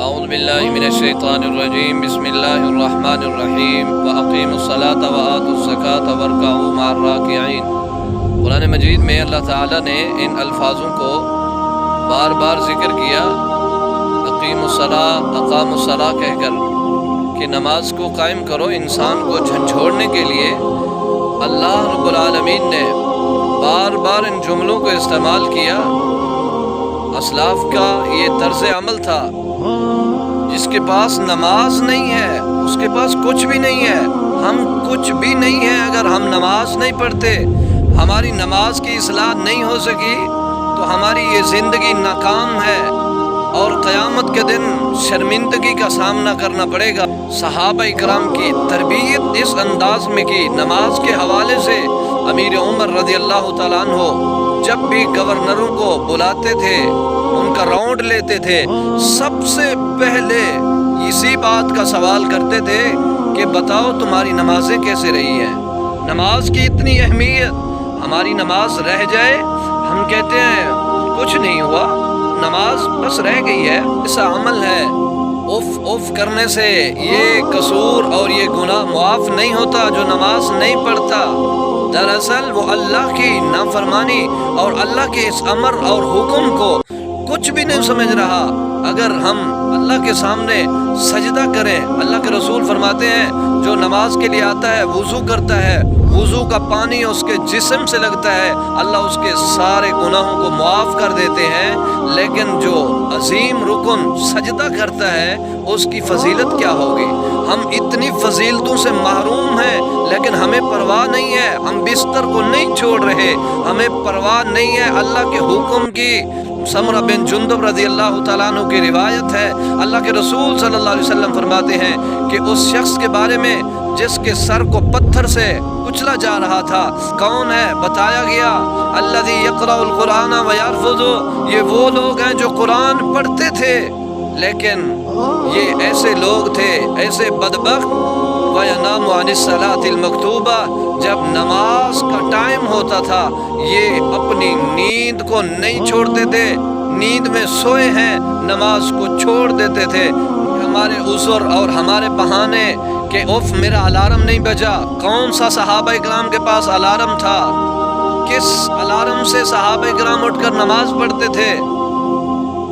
اعوذ باللہ من الشیطان الرجیم بسم اللہ الرحمن الرحیم واقیموا الصلاۃ وآتوا الزکاۃ وارکعوا مع الراکعین۔ قرآن مجید میں اللہ تعالیٰ نے ان الفاظوں کو بار بار ذکر کیا، اقیموا الصلاۃ، اقاموا الصلاۃ کہہ کر کہ نماز کو قائم کرو۔ انسان کو جھنجھوڑنے کے لیے اللہ رب العالمین نے بار بار ان جملوں کو استعمال کیا۔ اسلاف کا یہ طرز عمل تھا، جس کے پاس نماز نہیں ہے اس کے پاس کچھ بھی نہیں ہے۔ ہم کچھ بھی نہیں ہے اگر ہم نماز نہیں پڑھتے، ہماری نماز کی اصلاح نہیں ہو سکی تو ہماری یہ زندگی ناکام ہے اور قیامت کے دن شرمندگی کا سامنا کرنا پڑے گا۔ صحابہ اکرام کی تربیت اس انداز میں کی، نماز کے حوالے سے امیر عمر رضی اللہ تعالیٰ عنہ جب بھی گورنروں کو بلاتے تھے، ان کا راؤنڈ لیتے تھے، سب سے پہلے اسی بات کا سوال کرتے تھے کہ بتاؤ تمہاری نمازیں کیسے رہی ہیں۔ نماز کی اتنی اہمیت، ہماری نماز رہ جائے ہم کہتے ہیں کچھ نہیں ہوا، نماز بس رہ گئی ہے۔ ایسا عمل ہے، اف کرنے سے یہ قصور اور یہ گناہ معاف نہیں ہوتا جو نماز نہیں پڑھتا۔ دراصل وہ اللہ کی نافرمانی اور اللہ کے اس امر اور حکم کو کچھ بھی نہیں سمجھ رہا۔ اگر ہم اللہ کے سامنے سجدہ کریں، اللہ کے رسول فرماتے ہیں جو نماز کے لیے آتا ہے وضو کرتا ہے، وضو کا پانی اس کے جسم سے لگتا ہے، اللہ اس کے سارے گناہوں کو معاف کر دیتے ہیں۔ لیکن جو عظیم رکن سجدہ کرتا ہے اس کی فضیلت کیا ہوگی؟ ہم اتنی فضیلتوں سے محروم ہیں لیکن ہمیں پرواہ نہیں ہے، ہم بستر کو نہیں چھوڑ رہے، ہمیں پرواہ نہیں ہے اللہ کے حکم کی۔ سمرہ بن جندب رضی اللہ تعالیٰ عنہ کی روایت ہے، اللہ کے رسول صلی اللہ علیہ وسلم فرماتے ہیں کہ اس شخص کے بارے میں جس کے سر کو پتھر سے کچلا جا رہا تھا، کون ہے؟ بتایا گیا الذی یقرأ القرآن ویحفظ، یہ وہ لوگ ہیں جو قرآن پڑھتے تھے لیکن یہ ایسے لوگ تھے، ایسے بدبخت وینام عن الصلاۃ المکتوبہ، جب نماز کا ٹائم ہوتا تھا یہ اپنی نیند کو نہیں چھوڑتے تھے، نیند میں سوئے ہیں نماز کو چھوڑ دیتے تھے۔ ہمارے عذر اور ہمارے بہانے کہ اف میرا الارم نہیں بجا، کون سا صحابہ اکرام کے پاس الارم تھا؟ کس الارم سے صحابہ اکرام اٹھ کر نماز پڑھتے تھے؟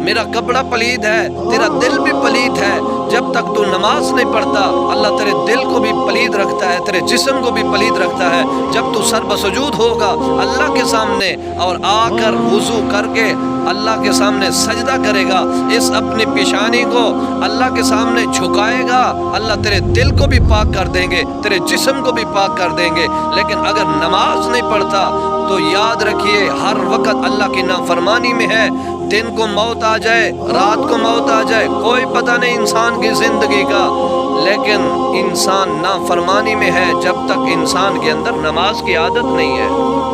میرا کپڑا پلید ہے، تیرا دل بھی پلید ہے، جب تک تو نماز نہیں پڑھتا اللہ تیرے دل کو بھی پلید رکھتا ہے، تیرے جسم کو بھی پلید رکھتا ہے۔ جب تو سر بسجود ہوگا اللہ کے سامنے اور آ کر وضو کر کے اللہ کے سامنے سجدہ کرے گا، اس اپنی پیشانی کو اللہ کے سامنے جھکائے گا، اللہ تیرے دل کو بھی پاک کر دیں گے، تیرے جسم کو بھی پاک کر دیں گے۔ لیکن اگر نماز نہیں پڑھتا تو یاد رکھیے ہر وقت اللہ کی نافرمانی میں ہے۔ دن کو موت آ جائے، رات کو موت آ جائے، کوئی پتہ نہیں انسان کی زندگی کا، لیکن انسان نافرمانی میں ہے جب تک انسان کے اندر نماز کی عادت نہیں ہے۔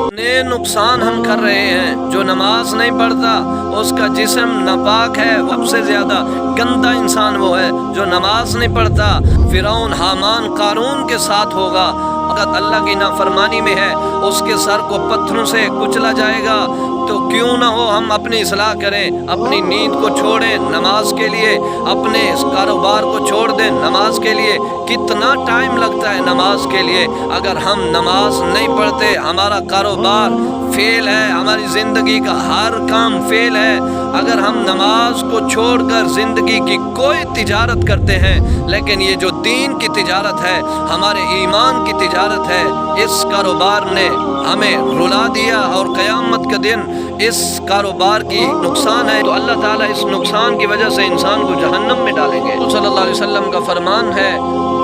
اتنے نقصان ہم کر رہے ہیں، جو نماز نہیں پڑھتا اس کا جسم ناپاک ہے، سب سے زیادہ گندا انسان وہ ہے جو نماز نہیں پڑھتا۔ فرعون، حامان، قارون کے ساتھ ہوگا، اگر اللہ کی نافرمانی میں ہے اس کے سر کو پتھروں سے کچلا جائے گا۔ تو کیوں نہ ہو ہم اپنی اصلاح کریں، اپنی نیند کو چھوڑیں نماز کے لیے، اپنے کاروبار کو چھوڑ دیں نماز کے لیے۔ کتنا ٹائم لگتا ہے نماز کے لیے، اگر ہم نماز نہیں پڑھتے ہمارا کاروبار فیل ہے، ہماری زندگی کا ہر کام فیل ہے۔ اگر ہم نماز کو چھوڑ کر زندگی کی کوئی تجارت کرتے ہیں، لیکن یہ جو دین کی تجارت ہے، ہمارے ایمان کی تجارت ہے، اس کاروبار نے ہمیں رلا دیا اور قیامت کے دن اس کاروبار کی نقصان ہے تو اللہ تعالیٰ اس نقصان کی وجہ سے انسان کو جہنم میں ڈالیں گے۔ صلی اللہ علیہ وسلم کا فرمان ہے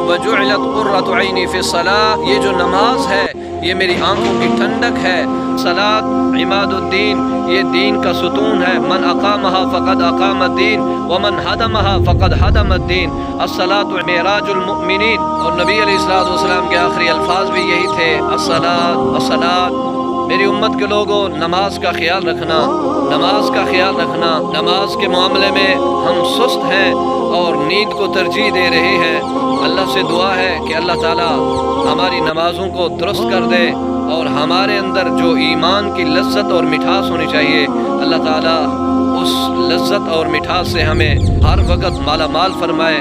وَجُعِلَتْ قُرَّةُ عَيْنِي فِي الصَّلَاةِ، یہ جو نماز ہے یہ میری آنکھوں کی ٹھنڈک ہے۔ صلاۃ عماد الدین، یہ دین کا ستون ہے۔ من اقامہا فقد اقام الدین ومن ہدمہا فقد ہدم الدین، الصلاۃ معراج المؤمنین۔ اور نبی علیہ السلام کے آخری الفاظ بھی یہی تھے، الصلاۃ الصلاۃ۔ میری امت کے لوگوں، نماز کا خیال رکھنا، نماز کا خیال رکھنا۔ نماز کے معاملے میں ہم سست ہیں اور نیند کو ترجیح دے رہے ہیں۔ اللہ سے دعا ہے کہ اللہ تعالیٰ ہماری نمازوں کو درست کر دے اور ہمارے اندر جو ایمان کی لذت اور مٹھاس ہونی چاہیے اللہ تعالیٰ اس لذت اور مٹھاس سے ہمیں ہر وقت مالا مال فرمائے۔